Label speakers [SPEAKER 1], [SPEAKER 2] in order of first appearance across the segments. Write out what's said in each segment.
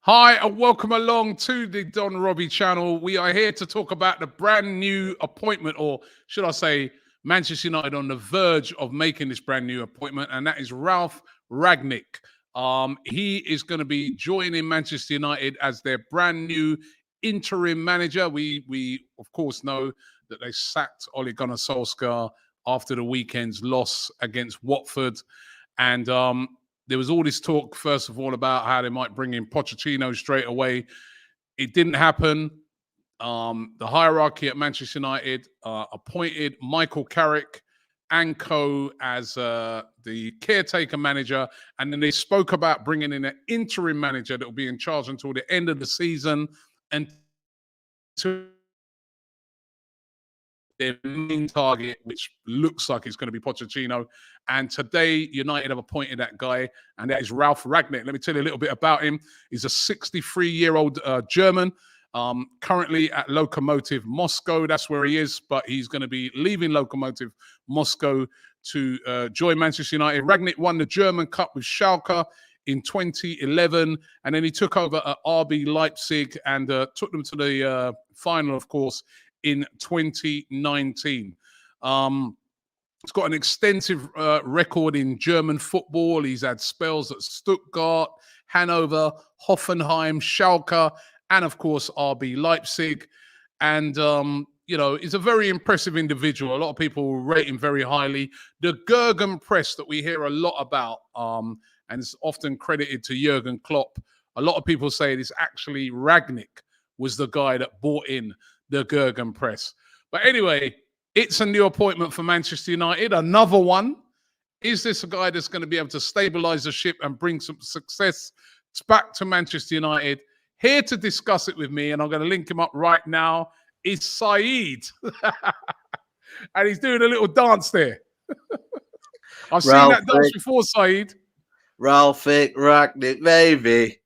[SPEAKER 1] Hi, and welcome along to the Don Robbie channel. We are here to talk about the brand new appointment, or should I say, Manchester United on the verge of making this brand new appointment, and that is Ralf Rangnick. He is going to be joining Manchester United as their brand new interim manager. We of course know that they sacked Ole Gunnar Solskjaer after the weekend's loss against Watford, and there was all this talk, first of all, about how they might bring in Pochettino straight away. It didn't happen. The hierarchy at Manchester United appointed Michael Carrick and co as the caretaker manager. And then they spoke about bringing in an interim manager that will be in charge until the end of the season. And to their main target, which looks like it's going to be Pochettino. And today, United have appointed that guy, and that is Ralf Rangnick. Let me tell you a little bit about him. He's a 63-year-old German, currently at Lokomotiv Moscow. That's where he is, but he's going to be leaving Lokomotiv Moscow to join Manchester United. Rangnick won the German Cup with Schalke in 2011, and then he took over at RB Leipzig and took them to the final, of course, in 2019. He's got an extensive record in German football. He's had spells at Stuttgart, Hanover, Hoffenheim, Schalke, and of course RB Leipzig. And he's a very impressive individual. A lot of people rate him very highly. The Jurgen press that we hear a lot about, and it's often credited to Jurgen Klopp. A lot of people say it's actually Rangnick was the guy that brought in the Jurgen press. But anyway, it's a new appointment for Manchester United. Another one. Is this a guy that's going to be able to stabilize the ship and bring some success back to Manchester United? Here to discuss it with me, and I'm going to link him up right now, is Saeed. And he's doing a little dance there. I've seen that dance before, Saeed.
[SPEAKER 2] Ralf Rangnick, baby.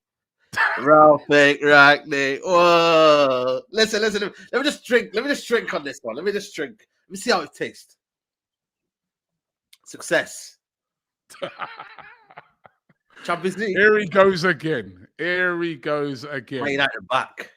[SPEAKER 2] Ralf Rangnick. Whoa. Listen. Let me just drink on this one. Let me see how it tastes. Success. Champions League.
[SPEAKER 1] Here he goes again. Man
[SPEAKER 2] United back.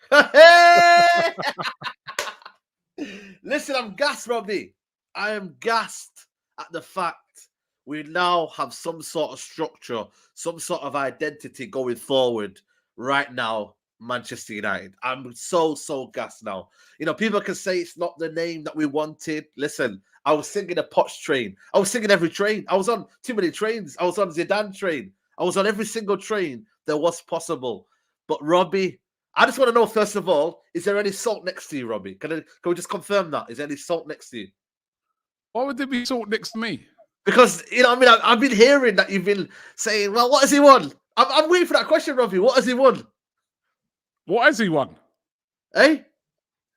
[SPEAKER 2] Listen, I'm gassed, Robbie. I am gassed at the fact we now have some sort of structure, some sort of identity going forward right now, Manchester United. I'm so gassed now. You know, people can say it's not the name that we wanted. Listen, I was singing a Poch train. I was singing every train. I was on too many trains. I was on Zidane train. I was on every single train there was possible. But Robbie, I just want to know, first of all, is there any salt next to you, Robbie? Can we just confirm that? Is there any salt next to you?
[SPEAKER 1] Why would there be salt next to me?
[SPEAKER 2] Because, you know, I mean, I've been hearing that you've been saying, well, what has he won? I'm waiting for that question, Robbie. What has he won?
[SPEAKER 1] What has he won?
[SPEAKER 2] Eh?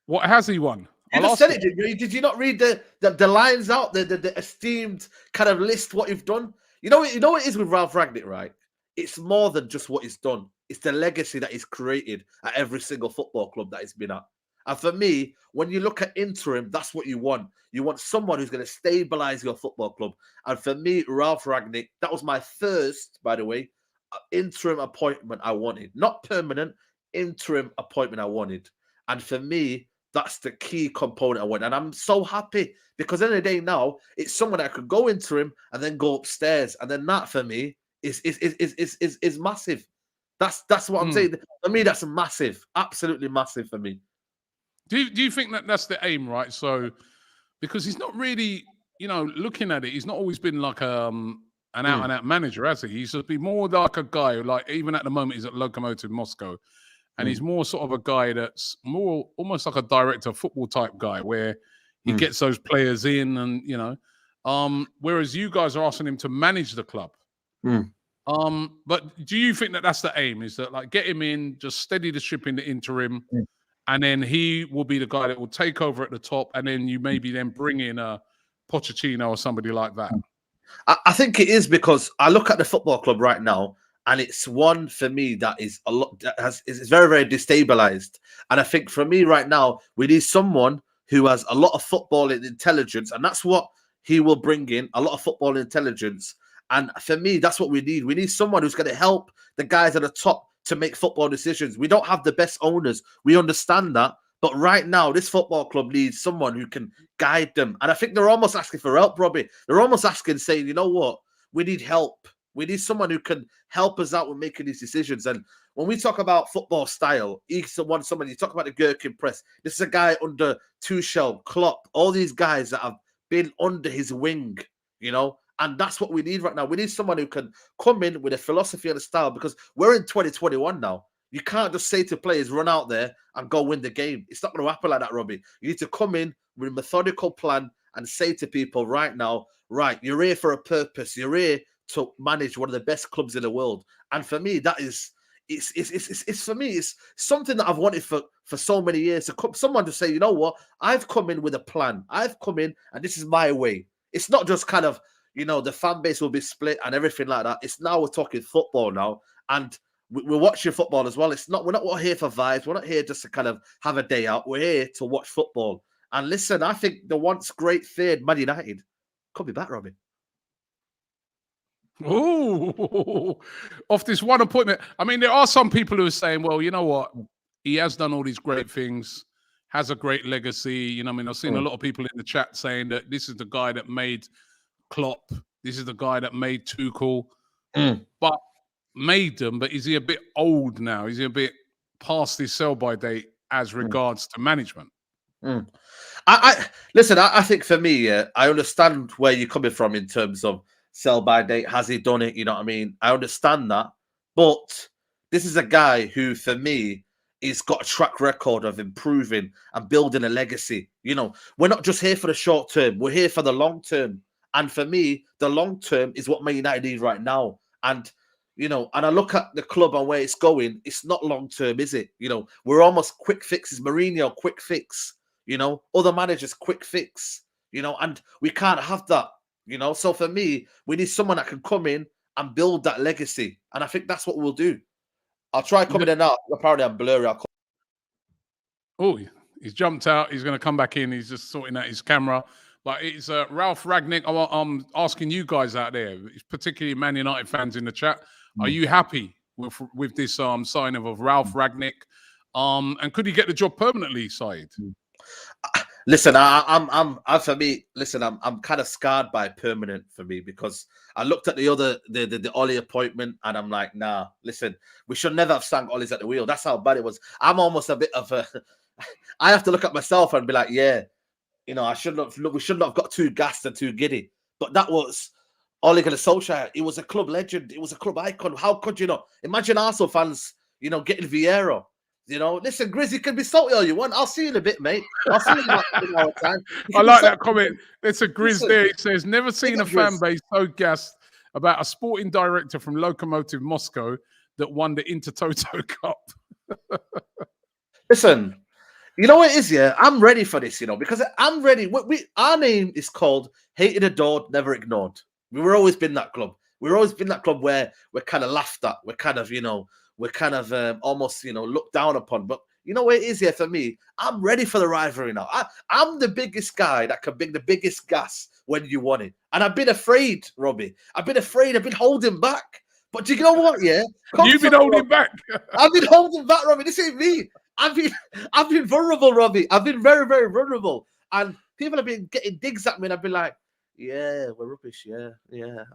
[SPEAKER 1] What has he won?
[SPEAKER 2] You just said it, did you? Did you not read the lines out, the esteemed kind of list what you've done? You know what it is with Ralf Rangnick, right? It's more than just what he's done. It's the legacy that he's created at every single football club that he's been at. And for me, when you look at interim, that's what you want. You want someone who's going to stabilize your football club. And for me, Ralf Rangnick, that was my first, by the way, interim appointment I wanted. Not permanent, interim appointment I wanted. And for me, that's the key component I want. And I'm so happy because at the end of the day now, it's someone that could go interim and then go upstairs. And then that for me is massive. That's what I'm saying. For me, that's massive. Absolutely massive for me.
[SPEAKER 1] Do you think that that's the aim, right? So, because he's not really, looking at it, he's not always been like an out-and-out manager, has he? He's just been more like a guy, like even at the moment he's at Lokomotiv Moscow, and he's more sort of a guy that's more almost like a director of football type guy, where he gets those players in, and whereas you guys are asking him to manage the club. But do you think that that's the aim? Is that like get him in, just steady the ship in the interim? And then he will be the guy that will take over at the top, and then you maybe then bring in a Pochettino or somebody like that.
[SPEAKER 2] I think it is because I look at the football club right now, and it's one for me that is a lot is very, very destabilized. And I think for me right now, we need someone who has a lot of football intelligence, and that's what he will bring in, a lot of football intelligence. And for me, that's what we need. We need someone who's going to help the guys at the top to make football decisions. We don't have the best owners. We understand that. But right now, this football club needs someone who can guide them. And I think they're almost asking for help, Robbie. They're almost asking, saying, you know what? We need help. We need someone who can help us out with making these decisions. And when we talk about football style, you talk about the Gherkin press. This is a guy under Tuchel, Klopp, all these guys that have been under his wing, you know? And that's what we need right now. We need someone who can come in with a philosophy and a style, because we're in 2021 now. You can't just say to players, run out there and go win the game. It's not going to happen like that, Robbie. You need to come in with a methodical plan and say to people right now, right, you're here for a purpose. You're here to manage one of the best clubs in the world. And for me, that is, it's for me, it's something that I've wanted for so many years. To come, someone to say, you know what, I've come in with a plan. I've come in and this is my way. It's not just kind of, you know, the fan base will be split and everything like that. It's now we're talking football now. And we're watching football as well. We're not here for vibes. We're not here just to kind of have a day out. We're here to watch football. And listen, I think the once great third Man United could be back, Robbie.
[SPEAKER 1] Oh, off this one appointment. I mean, there are some people who are saying, well, you know what? He has done all these great things, has a great legacy. You know, I mean, I've seen a lot of people in the chat saying that this is the guy that made Klopp. This is the guy that made Tuchel. But made them, but is he a bit old now? Is he a bit past his sell-by date as regards to management?
[SPEAKER 2] I listen, I think for me, I understand where you're coming from in terms of sell-by date. Has he done it? You know what I mean? I understand that. But this is a guy who, for me, he's got a track record of improving and building a legacy. You know, we're not just here for the short term. We're here for the long term. And for me, the long term is what Man United need right now. And you know, and I look at the club and where it's going, it's not long-term, is it? You know, we're almost quick fixes. Mourinho, quick fix. You know, other managers, quick fix. You know, and we can't have that. You know, so for me, we need someone that can come in and build that legacy. And I think that's what we'll do. I'll try coming in out. Apparently I'm blurry.
[SPEAKER 1] Oh, he's jumped out. He's going to come back in. He's just sorting out his camera. But it's Ralf Rangnick. I'm asking you guys out there, particularly Man United fans in the chat, are you happy with this signing of Ralf Rangnick? And could he get the job permanently, Saeed?
[SPEAKER 2] Listen, I'm for me. Listen, I'm kind of scarred by permanent for me, because I looked at the Ollie appointment and I'm like, nah. Listen, we should never have sang Ollie's at the wheel. That's how bad it was. I'm almost a bit of a. I have to look at myself and be like, yeah, you know, we shouldn't have got too gassed and too giddy. But that was Ole Gunnar Solskjaer. He was a club legend. He was a club icon. How could you not? Imagine Arsenal fans, you know, getting Vieira. You know, listen, Grizz, you can be salty all you want. I'll see you in a bit, mate. I'll see you in our time.
[SPEAKER 1] I like that comment. It's a Grizz there. It says, never seen a fan base so gassed about a sporting director from Lokomotiv Moscow that won the Intertoto Cup.
[SPEAKER 2] Listen, you know what it is, yeah? I'm ready for this, you know, because I'm ready. Our name is called Hated, Adored, Never Ignored. We've always been that club. We've always been that club where we're kind of laughed at. We're kind of, you know, almost, you know, looked down upon. But you know what it is here for me? I'm ready for the rivalry now. I'm the biggest guy that can bring the biggest gas when you want it. And I've been afraid, Robbie. I've been afraid. I've been holding back. But do you know what, yeah?
[SPEAKER 1] You've been holding back.
[SPEAKER 2] I've been holding back, Robbie. This ain't me. I've been vulnerable, Robbie. I've been very, very vulnerable. And people have been getting digs at me and I've been like, yeah, we're rubbish. Yeah,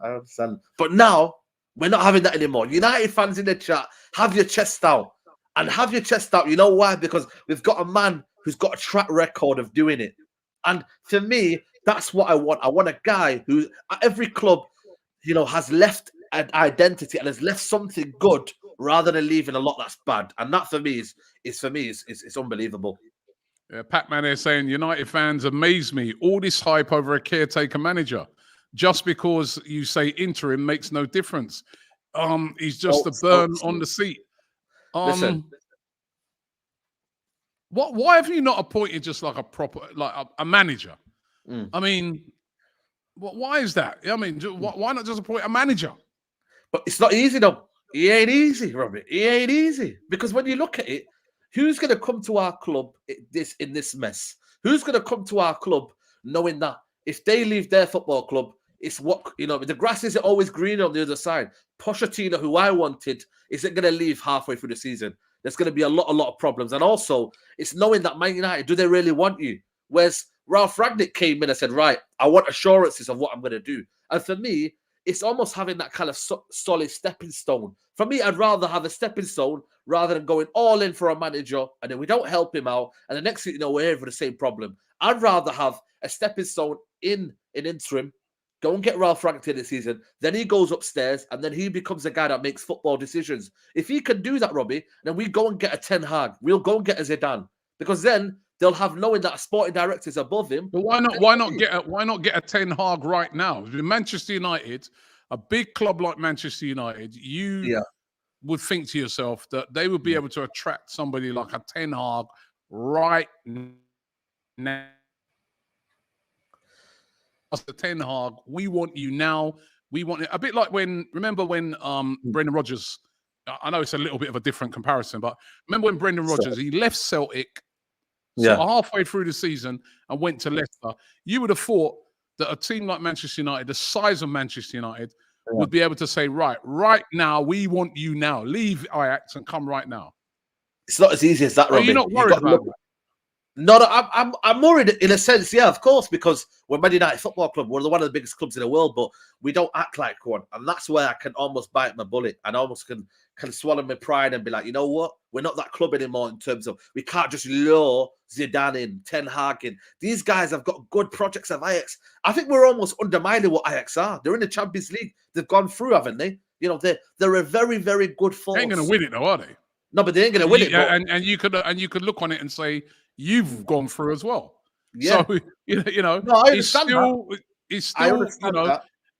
[SPEAKER 2] I understand. But now, we're not having that anymore. United fans in the chat, have your chest out. And have your chest out. You know why? Because we've got a man who's got a track record of doing it. And for me, that's what I want. I want a guy who, at every club, you know, has left an identity and has left something good rather than leaving a lot that's bad. And that for me is unbelievable.
[SPEAKER 1] Yeah, Pac-Man is saying, United fans amaze me. All this hype over a caretaker manager. Just because you say interim makes no difference. He's just a burn on the seat.
[SPEAKER 2] Listen.
[SPEAKER 1] Why have you not appointed just like a proper, like a manager? I mean, why is that? I mean, why not just appoint a manager?
[SPEAKER 2] But it's not easy though. It ain't easy, Robbie. It ain't easy. Because when you look at it, who's going to come to our club in this mess? Who's going to come to our club knowing that if they leave their football club, It's what, the grass isn't always green on the other side. Pochettino, who I wanted, isn't going to leave halfway through the season. There's going to be a lot of problems. And also, it's knowing that Man United, do they really want you? Whereas Ralf Rangnick came in and said, right, I want assurances of what I'm going to do. And for me, it's almost having that kind of solid stepping stone. For me, I'd rather have a stepping stone rather than going all in for a manager and then we don't help him out. And the next thing you know, we're here for the same problem. I'd rather have a stepping stone in an interim, go and get Ralf Rangnick this season. Then he goes upstairs and then he becomes a guy that makes football decisions. If he can do that, Robbie, then we go and get a Ten Hag. We'll go and get a Zidane, because then they'll have knowing that a sporting director is above him.
[SPEAKER 1] But why not get a Ten Hag right now? Manchester United, a big club like Manchester United, would think to yourself that they would be able to attract somebody like a Ten Hag right now. The Ten Hag, we want you now. We want it a bit like remember when Brendan Rodgers, I know it's a little bit of a different comparison, but remember when Brendan Rodgers, he left Celtic halfway through the season and went to Leicester. You would have thought that a team like Manchester United, the size of Manchester United, would be able to say, right now, we want you now. Leave Ajax and come right now.
[SPEAKER 2] It's not as easy as that, Robbie.
[SPEAKER 1] You're not worried about that?
[SPEAKER 2] No, I'm worried in a sense, yeah, of course, because we're Man United Football Club. We're one of the biggest clubs in the world, but we don't act like one. And that's where I can almost bite my bullet and almost can swallow my pride and be like, you know what? We're not that club anymore in terms of we can't just lure Zidane in, Ten Hag in. These guys have got good projects of Ajax. I think we're almost undermining what Ajax are. They're in the Champions League. They've gone through, haven't they? They're a very, very good force.
[SPEAKER 1] They ain't going to win it, though, are they?
[SPEAKER 2] No, but they ain't going to win it.
[SPEAKER 1] And you could look on it and say, you've gone through as well. Yeah. So,
[SPEAKER 2] no,
[SPEAKER 1] he's still,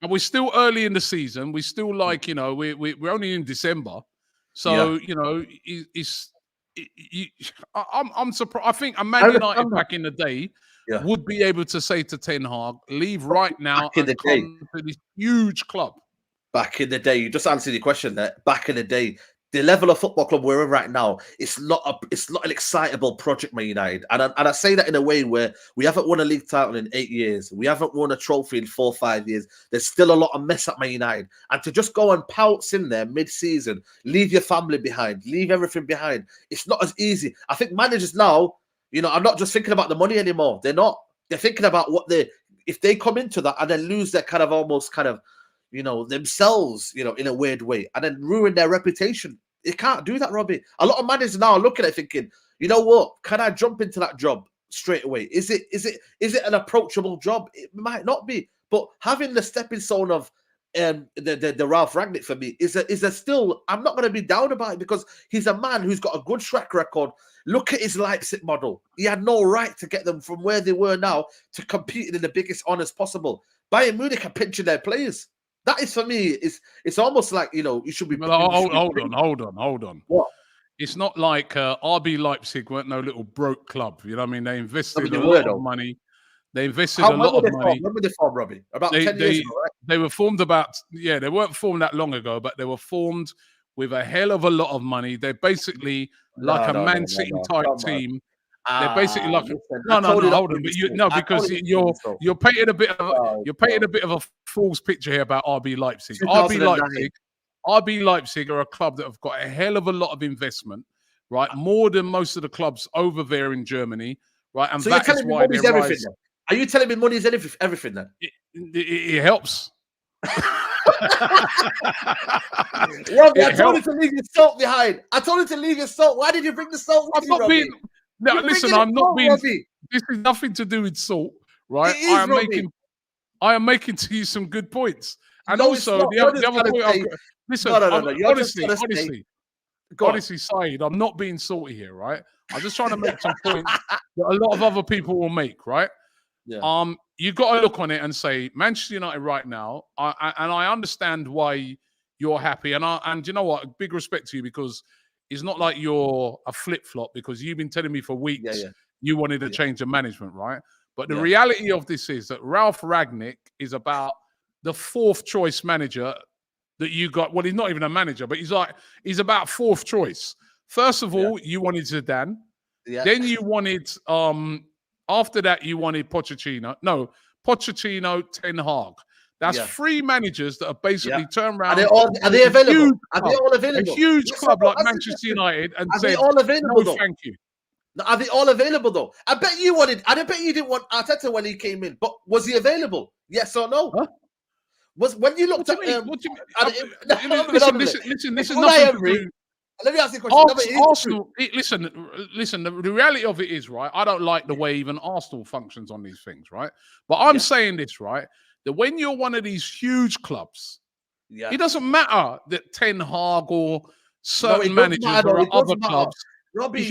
[SPEAKER 1] and we're still early in the season. We're still we're only in December. So, I'm surprised. I think a Man United back in the day would be able to say to Ten Hag, leave right now and come to this huge club.
[SPEAKER 2] Back in the day, you just answered your question there. Back in the day, the level of football club we're in right now, it's not an excitable project, Man United. And I say that in a way where we haven't won a league title in 8 years. We haven't won a trophy in 4 or 5 years. There's still a lot of mess at Man United. And to just go and pounce in there mid-season, leave your family behind, leave everything behind, it's not as easy. I think managers now, are not just thinking about the money anymore. They're not. They're thinking about if they come into that and then lose their themselves, in a weird way, and then ruin their reputation. You can't do that, Robbie. A lot of managers now are looking at it thinking, you know what? Can I jump into that job straight away? Is it an approachable job? It might not be, but having the stepping stone of the Ralf Rangnick for me is a still. I'm not going to be down about it because he's a man who's got a good track record. Look at his Leipzig model. He had no right to get them from where they were now to competing in the biggest honors possible. Bayern Munich are pinching their players. That is, for me, it's almost like, you should be...
[SPEAKER 1] Hold on.
[SPEAKER 2] What?
[SPEAKER 1] It's not like RB Leipzig weren't no little broke club. You know what I mean? They invested a lot of money. They invested a lot of money.
[SPEAKER 2] When were they formed, Robbie? About 10 years ago, right?
[SPEAKER 1] They were formed they weren't formed that long ago, but they were formed with a hell of a lot of money. They're basically like a Man City type team. They're basically like hold on, but because you're painting a bit of a false picture here about RB Leipzig. RB Leipzig are a club that have got a hell of a lot of investment, right? More than most of the clubs over there in Germany, right? And so that is why they're rising.
[SPEAKER 2] Are you telling me money is everything then?
[SPEAKER 1] It helps.
[SPEAKER 2] Robbie, I told you to leave your salt behind. I told you to leave your salt. Why did you bring the salt?
[SPEAKER 1] I'm not being. No, listen, I'm not being. Robbie. This is nothing to do with salt, right? I am making to you some good points, and also the other point. Listen, honestly, Saeed, I'm not being salty here, right? I'm just trying to make some points that a lot of other people will make, right? Yeah. You got to look on it and say Manchester United right now, and I understand why you're happy, and you know what? Big respect to you because. It's not like you're a flip-flop because you've been telling me for weeks you wanted to change the management, right? But the reality of this is that Ralf Rangnick is about the 4th choice manager that you got. Well, he's not even a manager, but he's about 4th choice. First of all, you wanted Zidane. Yeah. Then you wanted, after that, you wanted Pochettino. No, Pochettino, Ten Hag. That's 3 managers that have basically turned around.
[SPEAKER 2] Are they available? Are they all available?
[SPEAKER 1] A huge club like Manchester United and said,
[SPEAKER 2] all available,
[SPEAKER 1] no, thank you.
[SPEAKER 2] Are they all available though? I bet you didn't want Arteta when he came in, but was he available? Yes or no?
[SPEAKER 1] Huh?
[SPEAKER 2] Was when you looked
[SPEAKER 1] What do you
[SPEAKER 2] at
[SPEAKER 1] mean? What do you mean? Listen. This is
[SPEAKER 2] Unai
[SPEAKER 1] nothing
[SPEAKER 2] Emery,
[SPEAKER 1] to do.
[SPEAKER 2] let me ask you a question.
[SPEAKER 1] Arsenal, listen. The reality of it is, right? I don't like the way even Arsenal functions on these things, right? But I'm saying this, right? That when you're one of these huge clubs, it doesn't matter that Ten Hag or certain managers or other clubs.
[SPEAKER 2] Robbie,
[SPEAKER 1] the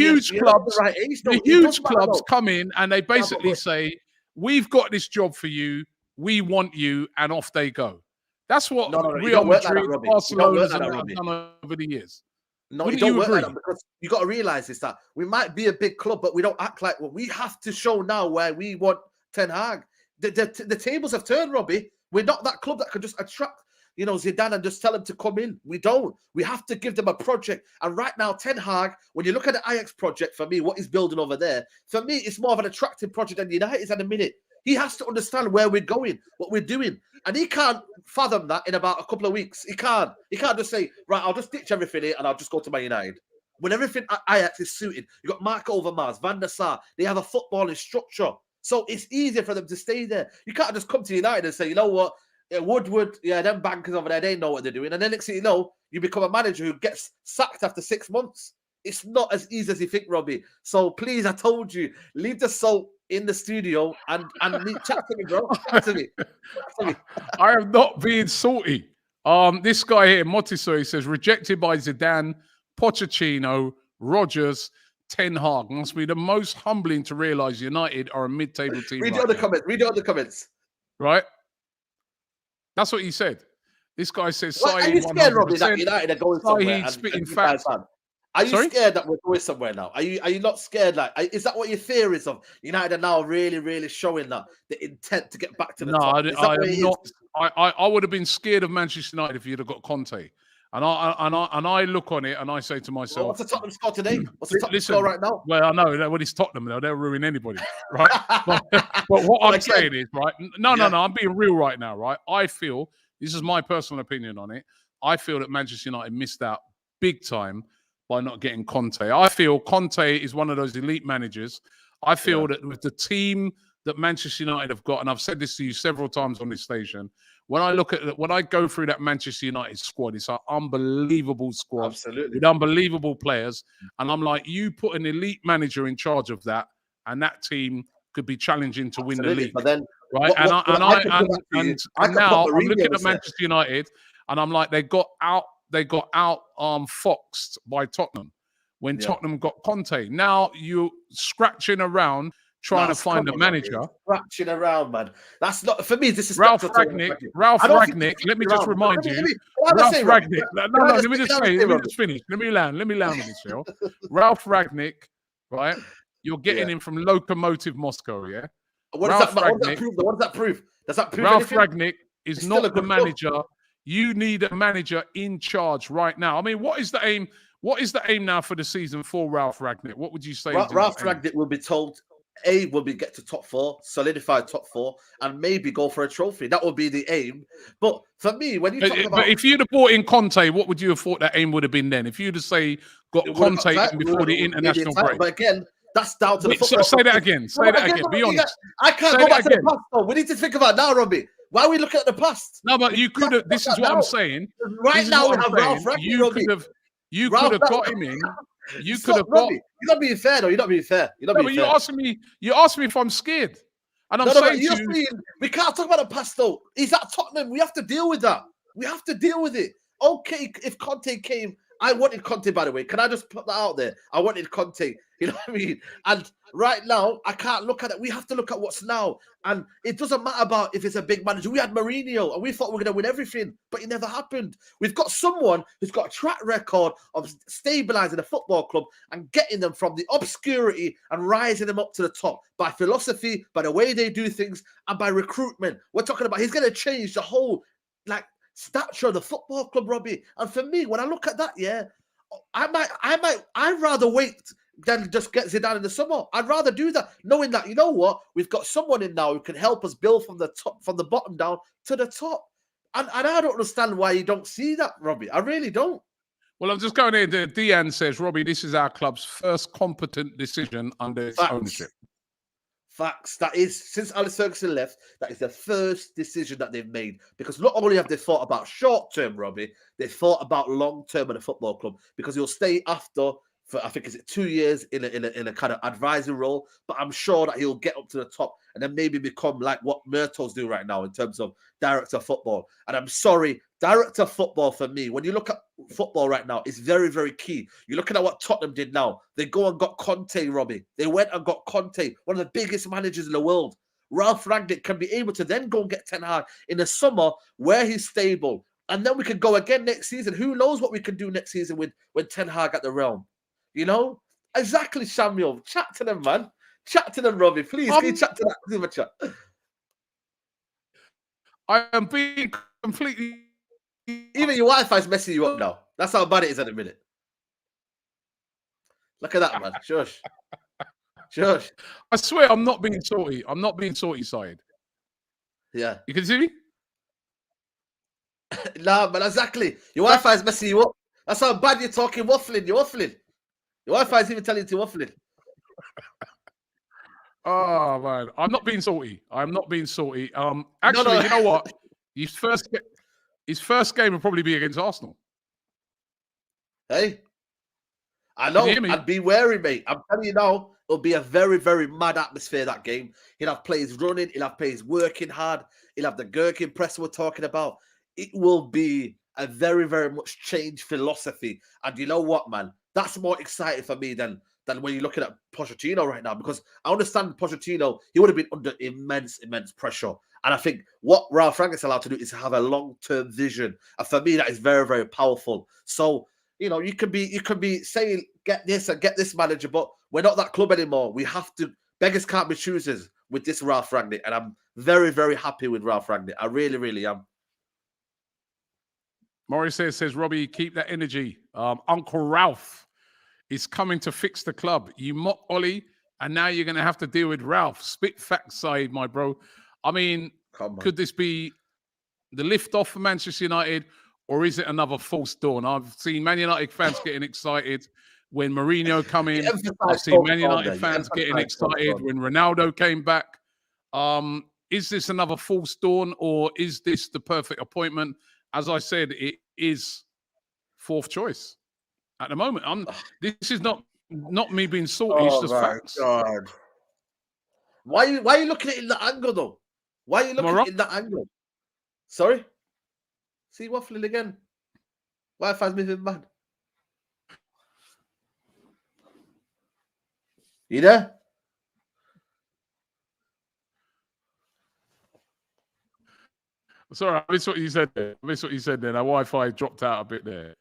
[SPEAKER 1] huge clubs come in and they basically say, "We've got this job for you. We want you," and off they go. That's what Real Madrid, Barcelona have done over the years.
[SPEAKER 2] No, you don't work like that, because you got to realize is that we might be a big club, but we don't act like one. We have to show now where we want Ten Hag. The tables have turned, Robbie. We're not that club that can just attract, Zidane and just tell him to come in. We don't. We have to give them a project. And right now, Ten Hag, when you look at the Ajax project, for me, what he's building over there, for me, it's more of an attractive project than United is at a minute. He has to understand where we're going, what we're doing. And he can't fathom that in about a couple of weeks. He can't. He can't just say, right, I'll just ditch everything here and I'll just go to Man United. When everything at Ajax is suited, you've got Marco Overmars, Van der Sar, they have a footballing structure. So it's easier for them to stay there. You can't just come to United and say, you know what, Woodward, them bankers over there, they know what they're doing. And then next thing you know, you become a manager who gets sacked after 6 months. It's not as easy as you think, Robbie. So please, I told you, leave the salt in the studio and chat to me, bro. Chat to me.
[SPEAKER 1] I am not being salty. This guy here, Motisori, says rejected by Zidane, Pochettino, Rodgers, Ten Hag. Must be the most humbling to realise United are a mid-table team.
[SPEAKER 2] Read out the comments.
[SPEAKER 1] Right? That's what he said. This guy says,
[SPEAKER 2] are you scared, Robbie, that United are going somewhere?
[SPEAKER 1] He's spitting facts.
[SPEAKER 2] Are you scared that we're going somewhere now? Are you not scared? Is that what your fear is of? United are now really, really showing that the intent to get back to the top.
[SPEAKER 1] I am not. I would have been scared of Manchester United if you'd have got Conte. And I look on it and I say to myself,
[SPEAKER 2] well, what's the Tottenham score today? What's the Tottenham score right now?
[SPEAKER 1] Well, I know when it's Tottenham, they'll ruin anybody, right? but what I'm saying is, right? No, I'm being real right now, right? I feel, this is my personal opinion on it, I feel that Manchester United missed out big time by not getting Conte. I feel Conte is one of those elite managers. I feel that with the team that Manchester United have got, and I've said this to you several times on this station, when I go through that Manchester United squad, it's an unbelievable squad.
[SPEAKER 2] Absolutely.
[SPEAKER 1] With unbelievable players. And I'm like, you put an elite manager in charge of that, and that team could be challenging to win the league.
[SPEAKER 2] But then,
[SPEAKER 1] right? Now I'm looking at Manchester United, and I'm like, they got out foxed by Tottenham when Tottenham got Conte. Now you're scratching around trying to find a manager.
[SPEAKER 2] Scratching around, man. That's not, for me, this is
[SPEAKER 1] Ralf Rangnick. Let me just remind you. Ralf Rangnick. No, let me just say, let me just finish. Let me land on this, yo. Ralf Rangnick, right? You're getting him from Lokomotiv Moscow, yeah?
[SPEAKER 2] What does that prove? Does that prove
[SPEAKER 1] Ralf Rangnick is not the manager. You need a manager in charge right now. I mean, what is the aim? What is the aim now for the season for Ralf Rangnick? What would you say?
[SPEAKER 2] Ralf Rangnick will be told, get to top 4, solidify top 4, and maybe go for a trophy. That would be the aim. But for me, when you talk about...
[SPEAKER 1] But if you'd have brought in Conte, what would you have thought that aim would have been then? If you'd have, got Conte in before the international break.
[SPEAKER 2] But again, that's down to the football.
[SPEAKER 1] Say that again. Be honest.
[SPEAKER 2] I can't go back to the past, though. We need to think about now, Robbie. Why are we looking at the past?
[SPEAKER 1] No, but you could have... This is what I'm saying.
[SPEAKER 2] Right now, we have Ralf Rangnick,
[SPEAKER 1] You could have got him in. You could have got...
[SPEAKER 2] You're not being fair, though. You're not being fair.
[SPEAKER 1] You asked me if I'm scared. And I'm saying to you...
[SPEAKER 2] We can't talk about the past, though. He's at Tottenham. We have to deal with that. We have to deal with it. Okay, if Conte came... I wanted Conte, by the way. Can I just put that out there? I wanted Conte. You know what I mean? And right now, I can't look at it. We have to look at what's now. And it doesn't matter about if it's a big manager. We had Mourinho, and we thought we were going to win everything, but it never happened. We've got someone who's got a track record of stabilising a football club and getting them from the obscurity and rising them up to the top by philosophy, by the way they do things, and by recruitment. We're talking about he's going to change the whole, stature of the football club, Robbie. And for me, when I look at that, I'd rather wait then just get Zidane in the summer. I'd rather do that, knowing that, you know what, we've got someone in now who can help us build from the top, from the bottom down to the top. And I don't understand why you don't see that, Robbie. I really don't.
[SPEAKER 1] Well, I'm just going here. Deanne says, Robbie, this is our club's first competent decision under its ownership.
[SPEAKER 2] Facts. That is, since Alex Ferguson left, that is the first decision that they've made. Because not only have they thought about short term, Robbie, they thought about long term at the football club. Because he'll stay after for, I think, is it 2 years in a kind of advisory role. But I'm sure that he'll get up to the top and then maybe become like what Myrtle's do right now in terms of director of football. And I'm sorry, director of football for me, when you look at football right now, is very, very key. You're looking at what Tottenham did now. They go and got Conte, Robbie. They went and got Conte, one of the biggest managers in the world. Ralf Rangnick can be able to then go and get Ten Hag in the summer where he's stable. And then we can go again next season. Who knows what we can do next season with Ten Hag at the realm? You know? Exactly, Samuel. Chat to them, man. Chat to them, Robbie. Please, can you chat to that Zoom chat?
[SPEAKER 1] I am being completely...
[SPEAKER 2] Even your Wi-Fi's messing you up now. That's how bad it is at the minute. Look at that, man. Shush. Shush.
[SPEAKER 1] I swear I'm not being salty. I'm not being salty side.
[SPEAKER 2] Yeah.
[SPEAKER 1] You can see me?
[SPEAKER 2] Nah, man, exactly. Your Wi-Fi's messing you up. That's how bad you're talking, waffling. You're waffling. Your Wi-Fi's even telling you to waffling.
[SPEAKER 1] Oh, man. I'm not being salty. I'm not being salty. Actually, you know what? His first game will probably be against Arsenal.
[SPEAKER 2] Hey, I know. I'd be wary, mate. I'm telling you now, it'll be a very, very mad atmosphere, that game. He'll have players running. He'll have players working hard. He'll have the Gherkin press we're talking about. It will be a very, very much changed philosophy. And you know what, man? That's more exciting for me than when you're looking at Pochettino right now, because I understand Pochettino, he would have been under immense pressure. And I think what Ralf Rangnick's allowed to do is have a long-term vision. And for me, that is very, very powerful. So, you know, you can be saying, get this and get this manager, but we're not that club anymore. We have to, beggars can't be choosers with this Ralf Rangnick. And I'm very, very happy with Ralf Rangnick. I really, really am.
[SPEAKER 1] Morris says, Robbie, keep that energy. Uncle Ralph is coming to fix the club. You mock Ollie, and now you're going to have to deal with Ralph. Spit facts side, my bro. I mean, could this be the lift off for Manchester United, or is it another false dawn? I've seen Man United fans getting excited when Mourinho come in. I've seen Man United fans getting excited when Ronaldo came back. Is this another false dawn, or is this the perfect appointment? As I said, it is fourth choice at the moment. This is not me being salty. It's just facts.
[SPEAKER 2] God. Why are you looking at it in that angle, though? Why are you looking at it in that angle? Sorry? See waffling again. Wi-Fi's moving mad. You there?
[SPEAKER 1] Sorry, I missed what you said there. Our Wi-Fi dropped out a bit there.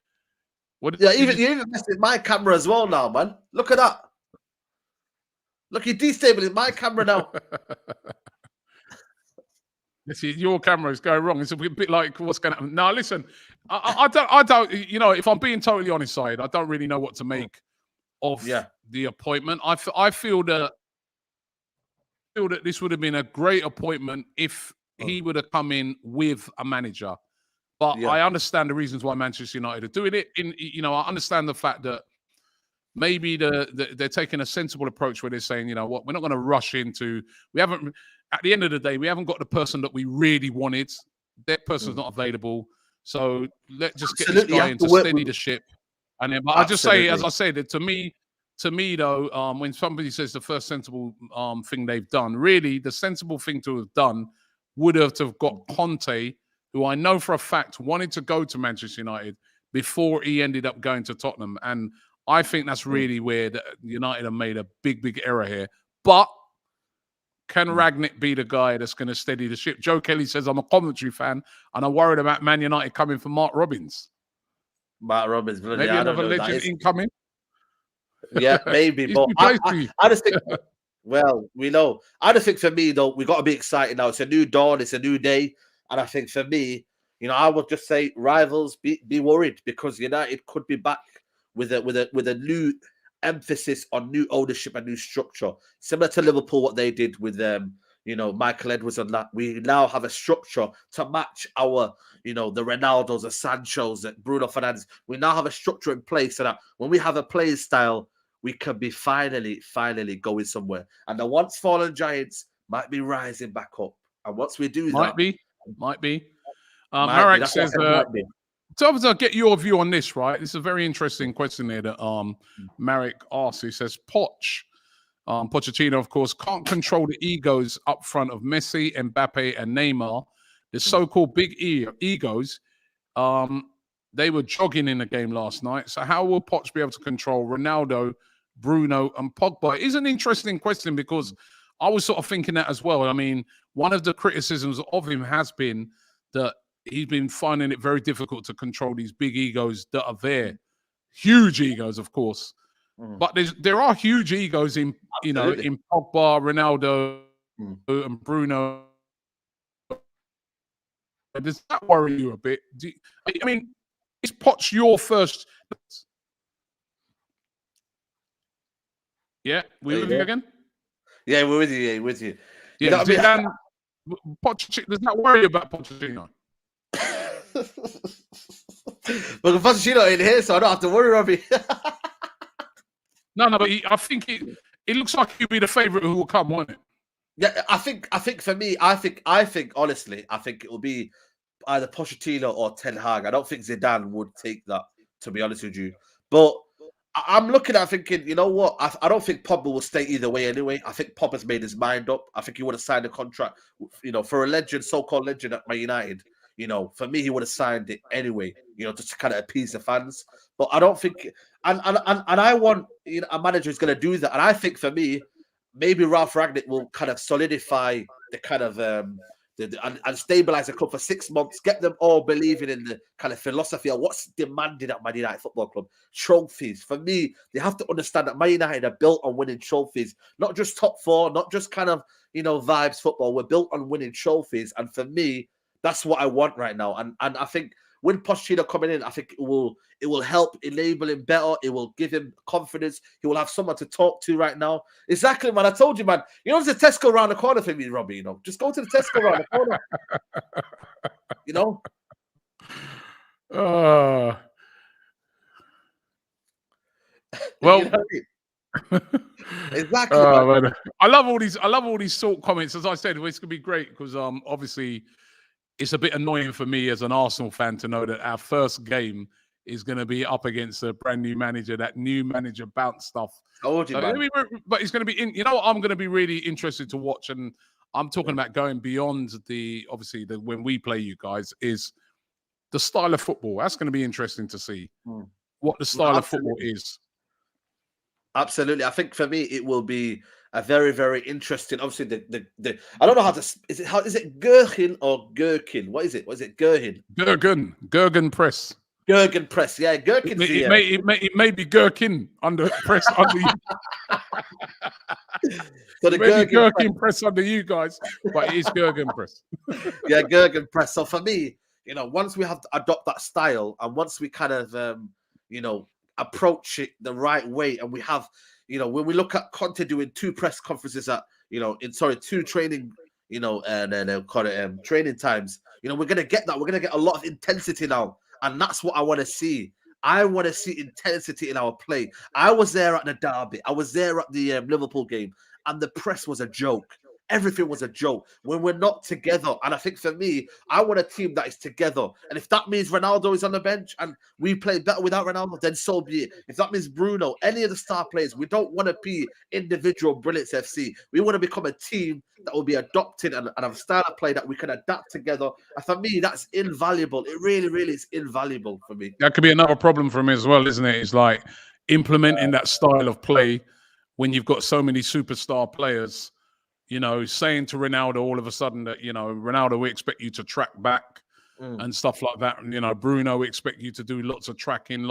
[SPEAKER 2] You even messed with my camera as well now, man. Look at that. Look, you're destabilizing my camera now.
[SPEAKER 1] See, your camera is going wrong. It's a bit like what's going to happen. Now, listen, I don't. You know, if I'm being totally honest, side, I don't really know what to make of the appointment. I feel that this would have been a great appointment if he would have come in with a manager. But I understand the reasons why Manchester United are doing it. I understand the fact that maybe they're taking a sensible approach where they're saying, you know what, we're not going to rush into. At the end of the day, we haven't got the person that we really wanted. That person's not available. So let's just get this guy in to steady the ship. And then, but I just say, as I said, to me though, when somebody says the first sensible thing they've done, really the sensible thing to have done would have to have got Conte, who I know for a fact wanted to go to Manchester United before he ended up going to Tottenham. And I think that's really where United have made a big, big error here. But can Rangnick be the guy that's going to steady the ship? Joe Kelly says, I'm a commentary fan, and I'm worried about Man United coming for Mark Robbins.
[SPEAKER 2] Mark Robbins.
[SPEAKER 1] Maybe another legend incoming.
[SPEAKER 2] Yeah, maybe. But I just think, well, we know. I just think for me, though, we got to be excited now. It's a new dawn. It's a new day. And I think for me, I would just say rivals, be worried, because United could be back with a new emphasis on new ownership and new structure, similar to Liverpool, what they did with Michael Edwards on that. We now have a structure to match our, the Ronaldos, the Sanchos, the Bruno Fernandes. We now have a structure in place so that when we have a playing style, we can be finally going somewhere. And the once fallen giants might be rising back up. And once we do
[SPEAKER 1] might
[SPEAKER 2] that,
[SPEAKER 1] be. Marek says,
[SPEAKER 2] might
[SPEAKER 1] so I'll get your view on this, right? This is a very interesting question there that Marek asks. He says, Pochettino, of course, can't control the egos up front of Messi, Mbappe, and Neymar. The so-called big egos, they were jogging in the game last night. So how will Poch be able to control Ronaldo, Bruno, and Pogba? It is an interesting question because I was sort of thinking that as well. I mean, one of the criticisms of him has been that he's been finding it very difficult to control these big egos that are there. Huge egos, of course. But there are huge egos in, in Pogba, Ronaldo, and Bruno. Does that worry you a bit? I mean, is Poch your first? Yeah, we with you again?
[SPEAKER 2] Yeah, we're with you. Yeah, with you.
[SPEAKER 1] Yeah, does that worry you about Pochettino?
[SPEAKER 2] But Pochettino in here, so I don't have to worry, Robbie.
[SPEAKER 1] No, but I think it looks like he'll be the favourite who will come, won't it?
[SPEAKER 2] Yeah, I think for me, I think honestly, I think it will be either Pochettino or Ten Hag. I don't think Zidane would take that, to be honest with you. But I'm looking at thinking, you know what? I don't think Pogba will stay either way anyway. I think Pogba's made his mind up. I think he would have signed a contract, for a legend, so-called legend at Man United. For me, he would have signed it anyway, just to kind of appease the fans. But I don't think, and I want a manager who's going to do that. And I think for me, maybe Ralf Rangnick will kind of solidify the kind of and stabilize the club for 6 months, get them all believing in the kind of philosophy of what's demanded at Man United Football Club. Trophies. For me, they have to understand that Man United are built on winning trophies, not just top four, not just kind of vibes football. We're built on winning trophies, and for me, that's what I want right now. And I think when Pochettino coming in, I think it will help enable him better. It will give him confidence. He will have someone to talk to right now. Exactly, man. I told you, man. There's a Tesco around the corner for me, Robbie. Just go to the Tesco around the corner.
[SPEAKER 1] Well,
[SPEAKER 2] exactly. Man.
[SPEAKER 1] I love all these sort of comments. As I said, it's gonna be great because obviously it's a bit annoying for me as an Arsenal fan to know that our first game is going to be up against a brand new manager. That new manager bounce stuff.
[SPEAKER 2] But
[SPEAKER 1] it's going to be what I'm going to be really interested to watch, and I'm talking about going beyond when we play you guys is the style of football. That's going to be interesting to see what the style of football is.
[SPEAKER 2] Absolutely. I think for me, it will be a very, very interesting. Obviously, the I don't know how to. Is it Gherkin or Gherkin? What is it? Gherkin?
[SPEAKER 1] Gherkin press.
[SPEAKER 2] Gherkin press. Yeah, Gherkin.
[SPEAKER 1] It may be Gherkin under press under you.
[SPEAKER 2] So the
[SPEAKER 1] Gherkin press under you guys, but it is Gherkin press.
[SPEAKER 2] Yeah, Gherkin press. So for me, once we have to adopt that style, and once we kind of, approach it the right way, and we have, when we look at Conte doing 2 press conferences at, 2 training, and call it training times, we're gonna get that. We're gonna get a lot of intensity now, and that's what I want to see. I want to see intensity in our play. I was there at the derby. I was there at the Liverpool game, and the press was a joke. Everything was a joke when we're not together. And I think for me, I want a team that is together. And if that means Ronaldo is on the bench and we play better without Ronaldo, then so be it. If that means Bruno, any of the star players, we don't want to be individual brilliance FC. We want to become a team that will be adopted and have a style of play that we can adapt together. And for me, that's invaluable. It really, really is invaluable for me.
[SPEAKER 1] That could be another problem for me as well, isn't it? It's like implementing that style of play when you've got so many superstar players. Saying to Ronaldo all of a sudden that, Ronaldo, we expect you to track back and stuff like that. And, Bruno, we expect you to do lots of tracking,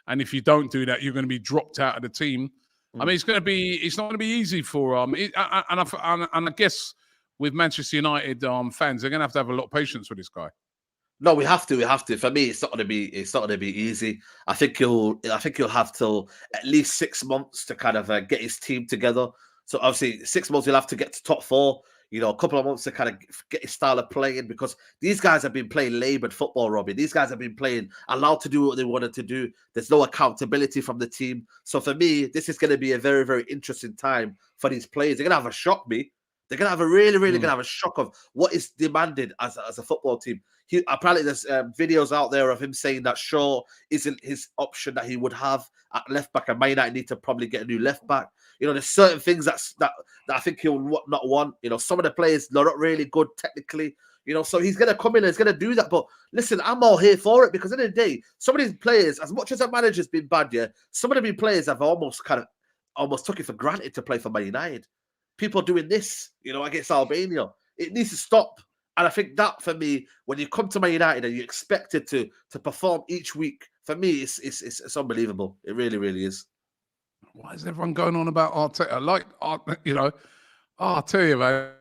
[SPEAKER 1] and if you don't do that, you're going to be dropped out of the team. I mean, it's not going to be easy for and I guess with Manchester United fans, they're going to have a lot of patience with this guy.
[SPEAKER 2] No, we have to. We have to. For me, it's not going to be. It's not going to be easy. I think he'll have till at least 6 months to kind of get his team together. So obviously, 6 months he'll have to get to top four. You know, a couple of months to kind of get his style of playing, because these guys have been playing laboured football, Robbie. These guys have been playing, allowed to do what they wanted to do. There's no accountability from the team. So for me, this is going to be a very, very interesting time for these players. They're going to have a shock, me. They're going to have a really, really going to have a shock of what is demanded as a football team. Apparently there's videos out there of him saying that Shaw isn't his option that he would have at left back, and Man United need to probably get a new left back. You know, there's certain things that I think he'll not want. You know, some of the players, they're not really good technically. You know, so he's going to come in and he's going to do that. But listen, I'm all here for it, because at the end of the day, some of these players, as much as the manager's been bad, yeah, some of the players have almost took it for granted to play for Man United. People doing this, you know, against Albania. It needs to stop. And I think that, for me, when you come to Man United and you expect it to perform each week, for me, it's unbelievable. It really, really is.
[SPEAKER 1] Why is everyone going on about Arteta? Like, you know, I'll tell you, man.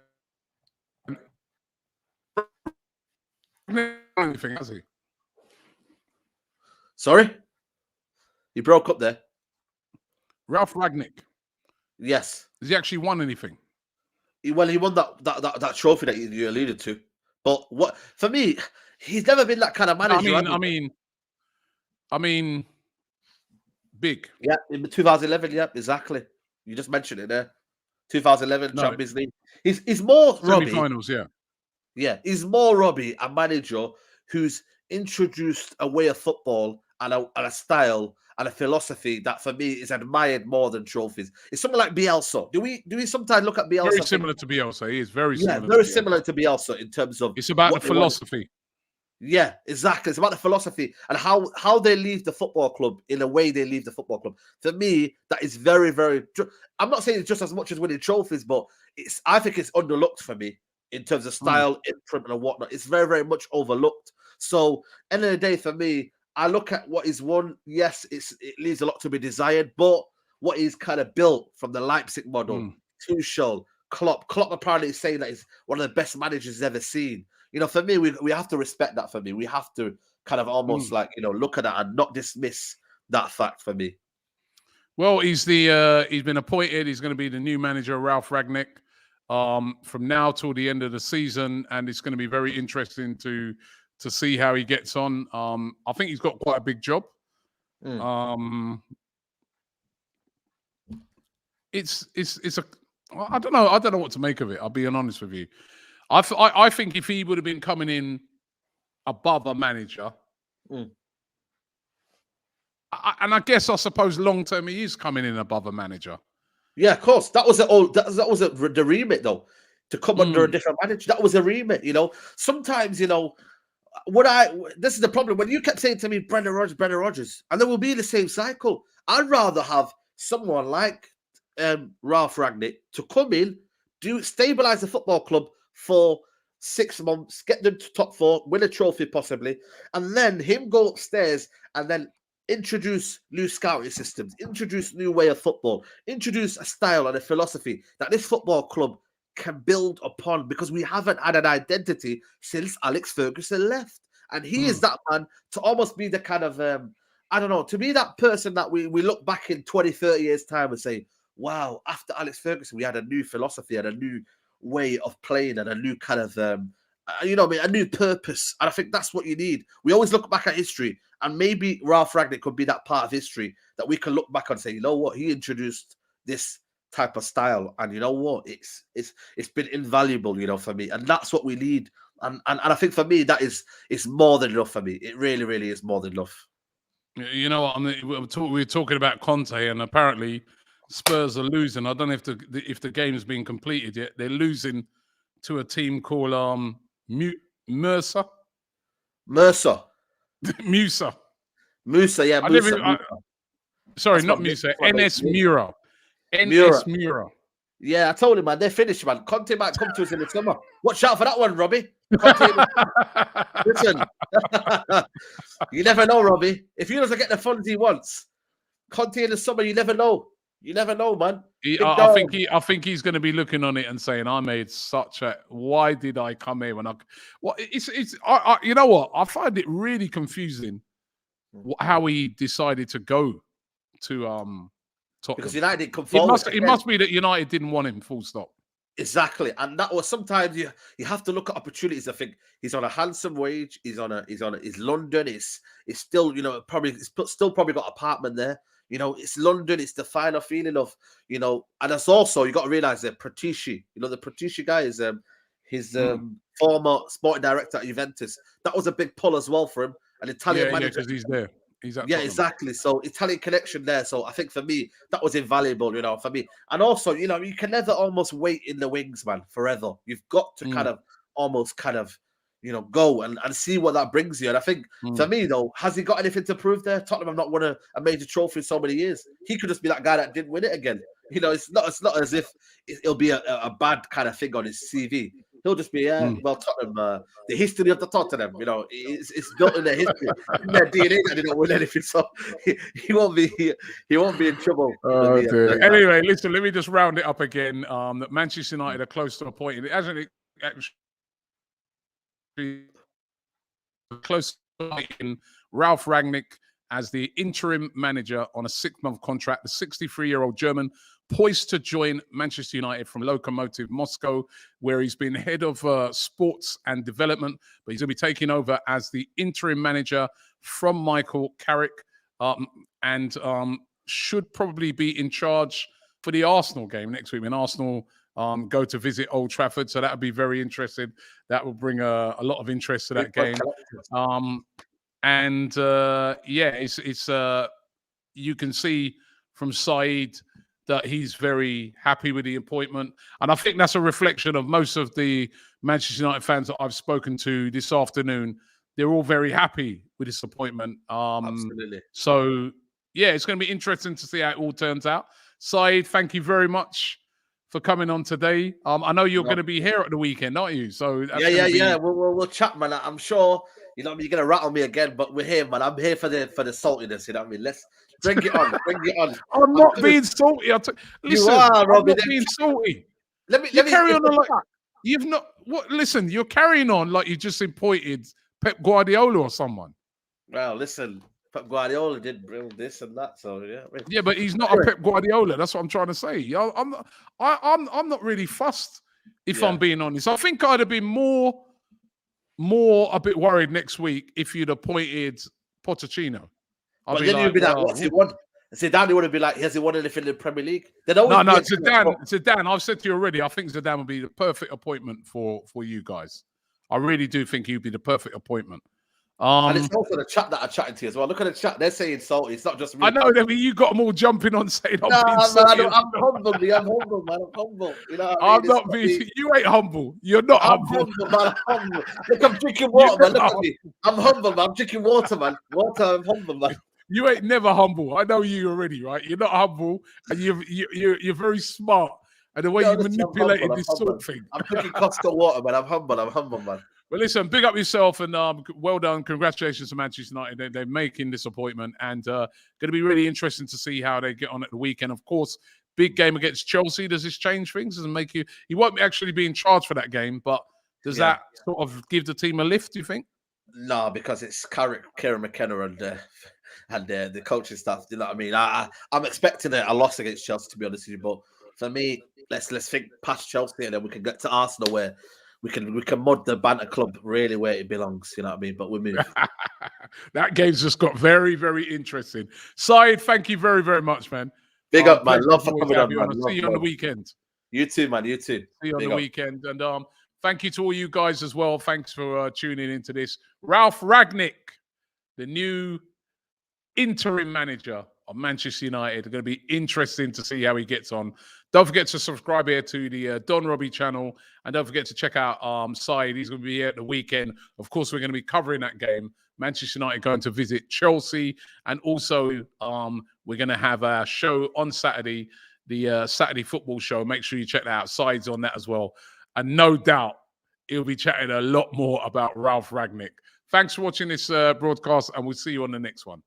[SPEAKER 1] Anything, has he?
[SPEAKER 2] Sorry? You broke up there.
[SPEAKER 1] Ralf Rangnick.
[SPEAKER 2] Yes.
[SPEAKER 1] Has he actually won anything?
[SPEAKER 2] He won that trophy that you alluded to. But what, for me, he's never been that kind of manager.
[SPEAKER 1] I mean, big.
[SPEAKER 2] Yeah, in 2011. Yeah, exactly. You just mentioned it there. 2011 Champions League. He's more Robbie.
[SPEAKER 1] Semi-finals, yeah.
[SPEAKER 2] Yeah, he's more Robbie, a manager who's introduced a way of football and a style and a philosophy that, for me, is admired more than trophies. It's something like Bielsa. Do we sometimes look at Bielsa?
[SPEAKER 1] Very similar to Bielsa. He is very similar.
[SPEAKER 2] Yeah, very similar to Bielsa in terms of.
[SPEAKER 1] It's about the philosophy.
[SPEAKER 2] Yeah, exactly. It's about the philosophy and how they leave the football club in a way they leave the football club. For me, that is very, very. I'm not saying it's just as much as winning trophies, but I think it's underlooked for me in terms of style, imprint, and whatnot. It's very, very much overlooked. So, end of the day, for me, I look at what he's won. Yes, it leaves a lot to be desired, but what he's kind of built from the Leipzig model, Tuchel, Klopp apparently is saying that he's one of the best managers he's ever seen. You know, for me, we have to respect that. For me, we have to kind of almost look at that and not dismiss that fact. For me,
[SPEAKER 1] well, he's been appointed. He's going to be the new manager, Ralf Rangnick, from now till the end of the season, and it's going to be very interesting to see how he gets on. I think he's got quite a big job. It's a I don't know what to make of it. I'll be honest with you. I think if he would have been coming in above a manager, and I guess I suppose long term he is coming in above a manager.
[SPEAKER 2] Yeah, of course. That was the remit though, to come under a different manager. That was a remit. You know, sometimes this is the problem when you kept saying to me Brendan Rodgers, and then we'll be in the same cycle. I'd rather have someone like Ralf Rangnick to come in, stabilize the football club for 6 months, get them to top four, win a trophy possibly, and then him go upstairs and then introduce new scouting systems, introduce new way of football, introduce a style and a philosophy that this football club can build upon, because we haven't had an identity since Alex Ferguson left. And he is that man to almost be the kind of, to be that person that we look back in 20, 30 years' time and say, wow, after Alex Ferguson, we had a new philosophy and a new way of playing and a new kind of, a new purpose. And I think that's what you need. We always look back at history, and maybe Ralf Rangnick could be that part of history that we can look back and say, you know what, he introduced this type of style, and you know what, it's been invaluable, for me, and that's what we need. And I think for me that is more than enough for me. It really, really is more than enough.
[SPEAKER 1] You know what? We're talking about Conte, and apparently Spurs are losing. I don't know if the game has been completed yet. They're losing to a team called Musa. Yeah. Sorry, not Musa. NS Mura. NS Mura.
[SPEAKER 2] Yeah, I told him, man. They're finished, man. Conte might come to us in the summer. Watch out for that one, Robbie. Listen, you never know, Robbie. If he doesn't get the funds he wants, Conte in the summer, you never know. You never know, man.
[SPEAKER 1] I think he's going to be looking on it and saying, "I made such a. Why did I come here when I? Well, you know what? I find it really confusing how he decided to go to Tottenham.
[SPEAKER 2] Because United didn't come forward.
[SPEAKER 1] It must be that United didn't want him. Full stop.
[SPEAKER 2] Exactly, and that was sometimes you have to look at opportunities. I think he's on a handsome wage. He's London. It's still still probably got an apartment there. It's London. It's the final feeling of and it's also you got to realize that Pratici. The Pratici guy is his former sporting director at Juventus. That was a big pull as well for him. An Italian manager
[SPEAKER 1] because he's there.
[SPEAKER 2] Exactly. So Italian connection there. So I think for me, that was invaluable, for me. And also, you can never almost wait in the wings, man, forever. You've got to kind of go and see what that brings you. And I think for me, though, has he got anything to prove there? Tottenham have not won a major trophy in so many years. He could just be that guy that didn't win it again. It's not as if it'll be a bad kind of thing on his CV. He'll just be, well, Tottenham, the history of the Tottenham, it's built in their history, in their DNA that they don't win anything. So he won't be in trouble.
[SPEAKER 1] Anyway, listen, let me just round it up again. That Manchester United are close to appointing. It hasn't actually close to appointing Ralf Rangnick as the interim manager on a 6-month contract. The 63-year-old German poised to join Manchester United from Lokomotiv Moscow, where he's been head of sports and development, but he's going to be taking over as the interim manager from Michael Carrick, and should probably be in charge for the Arsenal game next week when Arsenal go to visit Old Trafford. So that would be very interesting. That will bring a lot of interest to that game. It's you can see from Saeed that he's very happy with the appointment. And I think that's a reflection of most of the Manchester United fans that I've spoken to this afternoon. They're all very happy with this appointment.
[SPEAKER 2] Absolutely.
[SPEAKER 1] So, it's going to be interesting to see how it all turns out. Saeed, thank you very much for coming on today. I know you're going to be here at the weekend, aren't you? So
[SPEAKER 2] We'll chat, man. I'm sure you're going to rattle me again, but we're here, man. I'm here for the saltiness. You know what I mean? Let's bring it on. Bring it on.
[SPEAKER 1] I'm not being salty. Listen,
[SPEAKER 2] you are, Robbie.
[SPEAKER 1] I'm not being salty.
[SPEAKER 2] Let me
[SPEAKER 1] carry on like you've not. What? Listen, you're carrying on like you just appointed Pep Guardiola or someone.
[SPEAKER 2] Well, listen, Pep Guardiola did bring this and that, so
[SPEAKER 1] yeah, but he's not a Pep Guardiola. That's what I'm trying to say. I'm not really fussed, if I'm being honest. I think I'd have been more a bit worried next week if you'd appointed Pochettino.
[SPEAKER 2] But then you'd be like, what's he won? Zidane would have been like, has he won anything in the Premier League?
[SPEAKER 1] No, Zidane, I've said to you already, I think Zidane would be the perfect appointment for you guys. I really do think he'd be the perfect appointment.
[SPEAKER 2] And it's also the chat that are chatting to you as well. Look at the chat; they're saying salty. It's not just me.
[SPEAKER 1] I know that you got them all jumping on saying, "I'm
[SPEAKER 2] humble, man. I'm humble.
[SPEAKER 1] I'm not being. You ain't humble. You're not humble.
[SPEAKER 2] Man. I'm humble. Look, I'm drinking water, man. Look at me. I'm humble, man. I'm drinking water, man. I'm humble, man.
[SPEAKER 1] You ain't never humble. I know you already, right? You're not humble, and you're very smart. And the way you manipulated this sort of thing.
[SPEAKER 2] I'm drinking Costco water, man. I'm humble, man.
[SPEAKER 1] Well, listen, big up yourself and well done. Congratulations to Manchester United. They're making this appointment and going to be really interesting to see how they get on at the weekend. Of course, big game against Chelsea. Does this change things? Does it make you? He won't actually be in charge for that game, but does that sort of give the team a lift, do you think?
[SPEAKER 2] No, because it's Kieran McKenna and the coaching staff. You know what I mean? I'm expecting a loss against Chelsea, to be honest with you. But for me, let's think past Chelsea and then we can get to Arsenal where we can mud the banter club really where it belongs, you know what I mean? But we move.
[SPEAKER 1] That game's just got very, very interesting. Saeed, thank you very, very much, man.
[SPEAKER 2] Big up, man. Love for coming on, man.
[SPEAKER 1] See you on the weekend.
[SPEAKER 2] You too, man. You too.
[SPEAKER 1] See you on the weekend. And thank you to all you guys as well. Thanks for tuning into this. Ralf Rangnick, the new interim manager of Manchester United. It's going to be interesting to see how he gets on. Don't forget to subscribe here to the Don Robbie channel. And don't forget to check out Saeed. He's going to be here at the weekend. Of course, we're going to be covering that game. Manchester United going to visit Chelsea. And also, we're going to have a show on Saturday, the Saturday football show. Make sure you check that out. Saeed's on that as well. And no doubt, he'll be chatting a lot more about Ralf Rangnick. Thanks for watching this broadcast, and we'll see you on the next one.